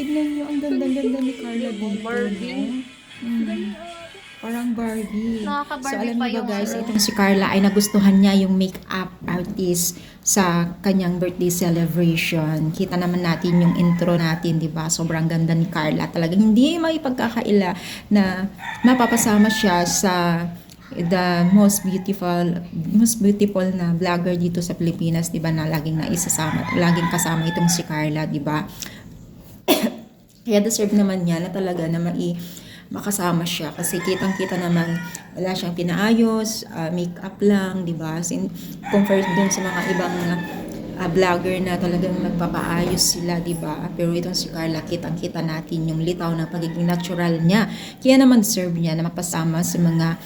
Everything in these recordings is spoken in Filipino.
Tignan nyo, ang ganda-ganda ni Carla dito, Barbie. no? Mm. Parang Barbie. So, Nakaka-Barbie alam pa niyo yung ba guys, ano. itong si Carla ay nagustuhan niya yung makeup artist sa kanyang birthday celebration. Kita naman natin yung intro natin, di ba? Sobrang ganda ni Carla. Talagang hindi may pagkakaila na mapapasama siya sa the most beautiful na vlogger dito sa Pilipinas, di ba, na laging kasama itong si Carla, di ba? Kaya deserve naman niya na talaga na makasama siya kasi kitang-kita naman wala siyang pinaayos, make-up lang, 'di ba? Compared dun sa mga ibang vlogger na talagang nagpapaayos sila, 'di ba? Pero itong si Carla, kitang-kita natin yung litaw ng pagiging natural niya. Kaya naman deserve niya na mapasama sa mga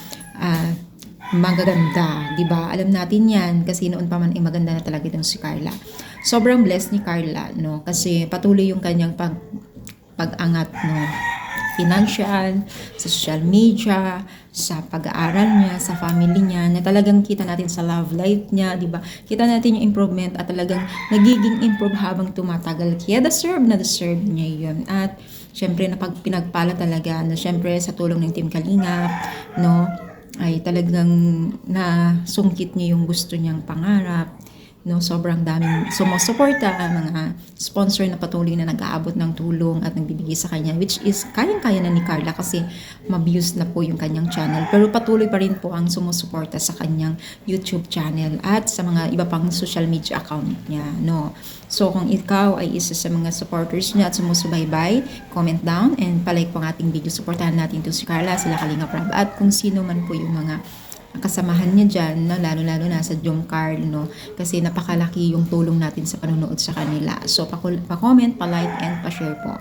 magaganda, 'di ba? Alam natin 'yan kasi noon pa man ay maganda na talaga itong si Carla. Sobrang blessed ni Carla, no? Kasi patuloy yung kanyang pag-angat, no, financial, sa social media, sa pag-aaral niya, sa family niya, na talagang kita natin sa love life niya, di ba? Kita natin yung improvement at talagang nagiging improve habang tumatagal. Kaya deserve niya yun. At syempre, pinagpala talaga na syempre sa tulong ng Team Kalingap, no, ay talagang nasungkit niya yung gusto niyang pangarap, no, sobrang daming sumusuporta, mga sponsor na patuloy na nag-aabot ng tulong at nagbibigay sa kanya, which is kayang-kaya na ni Carla kasi ma-views na po yung kanyang channel, pero patuloy pa rin po ang sumusuporta sa kanyang YouTube channel at sa mga iba pang social media account niya, no. So kung ikaw ay isa sa mga supporters niya at sumusubaybay, comment down and palike po ang ating video. Suportahan natin to si Carla, sila Kalingap Rab, at kung sino man po yung mga kasamahan niya dyan, no? Lalo-lalo na sa Jomcar, no? Kasi napakalaki yung tulong natin sa panonood sa kanila. So, pa-comment, pa-like, and pa-share po.